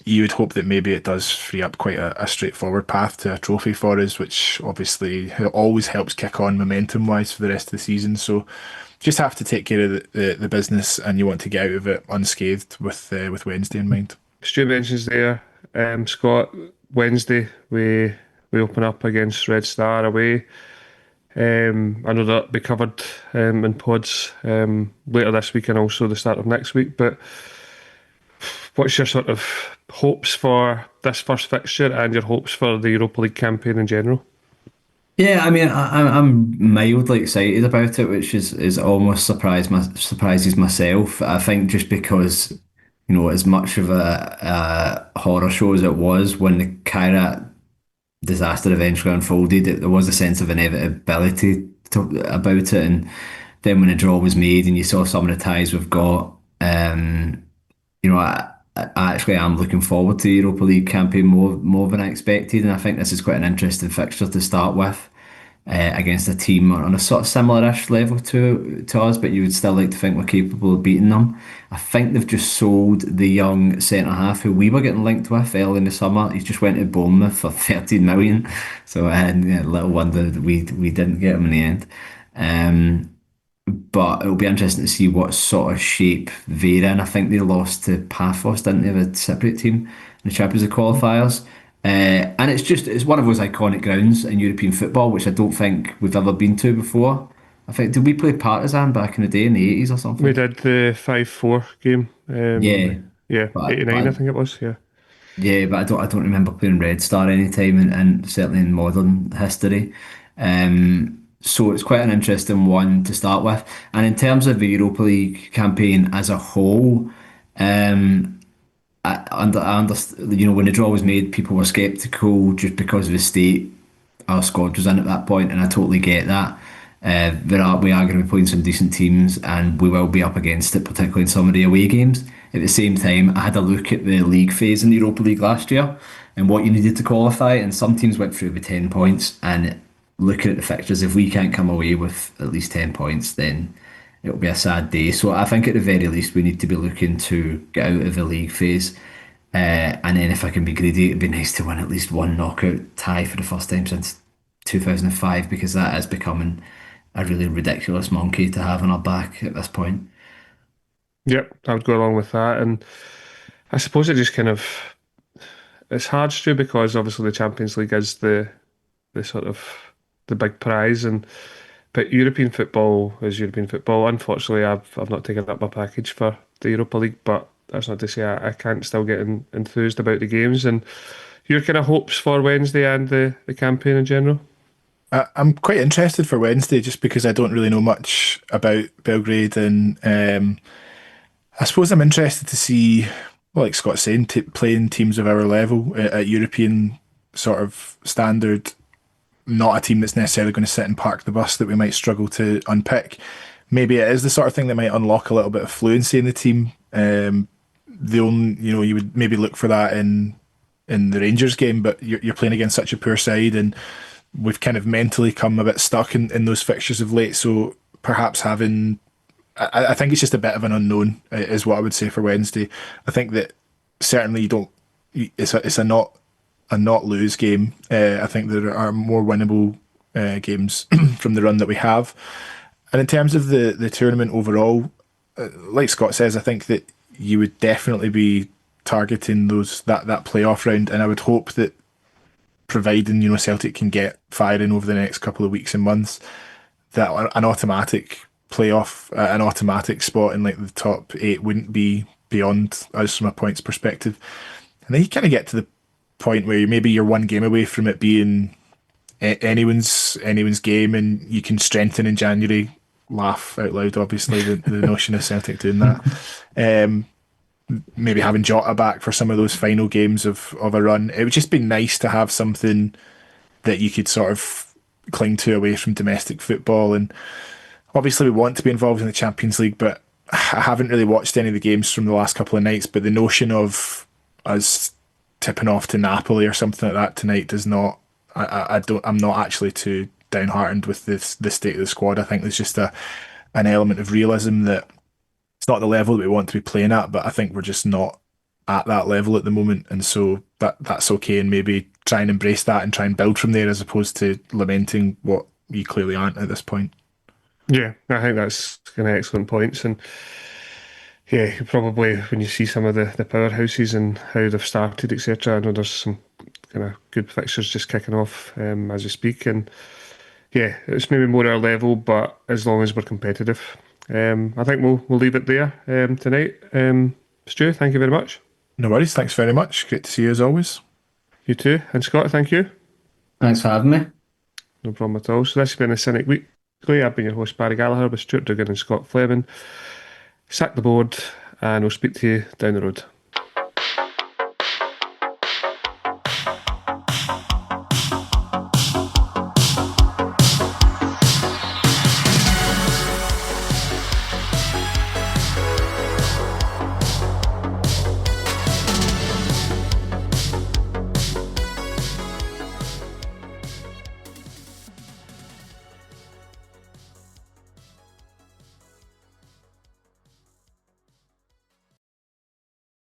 you would hope that maybe it does free up quite a straightforward path to a trophy for us, which obviously always helps kick on momentum wise for the rest of the season. So just have to take care of the business, and you want to get out of it unscathed with Wednesday in mind. Stu mentions there, Scott, Wednesday we open up against Red Star away. I know that'll be covered in pods later this week and also the start of next week, but what's your sort of hopes for this first fixture, and your hopes for the Europa League campaign in general? Yeah, I mean, I'm mildly excited about it, which is almost surprises myself. I think just because as much of a horror show as it was when the Kyrat disaster eventually unfolded, there was a sense of inevitability about it. And then when a draw was made and you saw some of the ties we've got, I actually am looking forward to the Europa League campaign more than I expected. And I think this is quite an interesting fixture to start with. Against a team on a sort of similar-ish level to us, but you would still like to think we're capable of beating them. I think they've just sold the young centre half who we were getting linked with early in the summer. He just went to Bournemouth for 13 million, so yeah, little wonder that we didn't get him in the end. But it'll be interesting to see what sort of shape they're in. I think they lost to Paphos, didn't they? The Cypriot team in the Champions League qualifiers. And it's one of those iconic grounds in European football, which I don't think we've ever been to before. I think, did we play Partizan back in the day in the 80s or something? We did the 5-4 game. Yeah, Yeah, but 89 I think it was. Yeah. I don't remember playing Red Star any time, and certainly in modern history. So it's quite an interesting one to start with. And in terms of the Europa League campaign as a whole, I understand, when the draw was made, people were sceptical just because of the state our squad was in at that point, and I totally get that. We are going to be playing some decent teams, and we will be up against it, particularly in some of the away games. At the same time, I had a look at the league phase in the Europa League last year and what you needed to qualify, and some teams went through with 10 points. And looking at the fixtures, if we can't come away with at least 10 points, then it'll be a sad day. So I think at the very least we need to be looking to get out of the league phase. And then if I can be greedy, it'd be nice to win at least one knockout tie for the first time since 2005, because that is becoming a really ridiculous monkey to have on our back at this point. Yep, I would go along with that. And I suppose it just kind of it's hard, Stu, because obviously the Champions League is the sort of the big prize, and but European football is European football. Unfortunately, I've not taken up my package for the Europa League, but that's not to say I can't still get enthused about the games. And your kind of hopes for Wednesday and the campaign in general? I'm quite interested for Wednesday just because I don't really know much about Belgrade, and I suppose I'm interested to see, well, like Scott's saying, playing teams of our level at European sort of standard, not a team that's necessarily going to sit and park the bus that we might struggle to unpick. Maybe it is the sort of thing that might unlock a little bit of fluency in the team. The only, you would maybe look for that in the Rangers game, but you're playing against such a poor side, and we've kind of mentally come a bit stuck in those fixtures of late. So perhaps having, I think it's just a bit of an unknown, is what I would say for Wednesday. I think that certainly you don't. It's a not lose game. I think there are more winnable games from the run that we have. And in terms of the tournament overall, like Scott says, I think that you would definitely be targeting that playoff round, and I would hope that, providing Celtic can get firing over the next couple of weeks and months, that an automatic playoff, an automatic spot in like the top 8 wouldn't be beyond us from a points perspective. And then you kind of get to the point where maybe you're one game away from it being anyone's game, and you can strengthen in January. Laugh out loud, obviously, the notion of Celtic doing that. Maybe having Jota back for some of those final games of a run. It would just be nice to have something that you could sort of cling to away from domestic football. And obviously we want to be involved in the Champions League, but I haven't really watched any of the games from the last couple of nights. But the notion of us tipping off to Napoli or something like that tonight does not. I'm not actually too downhearted with the state of the squad. I think there's just an element of realism that it's not the level that we want to be playing at, but I think we're just not at that level at the moment, and so that's okay, and maybe try and embrace that and try and build from there as opposed to lamenting what you clearly aren't at this point. Yeah, I think that's kind of excellent points. And yeah, probably when you see some of the powerhouses and how they've started, etc., I know there's some kind of good fixtures just kicking off as we speak. And yeah, it's maybe more our level, but as long as we're competitive, I think we'll leave it there tonight. Stu, thank you very much. No worries. Thanks very much. Great to see you as always. You too. And Scott, thank you. Thanks for having me. No problem at all. So this has been a Cynic Weekly. I've been your host, Barry Gallagher, with Stuart Duggan and Scott Fleming. Sack the board and we'll speak to you down the road.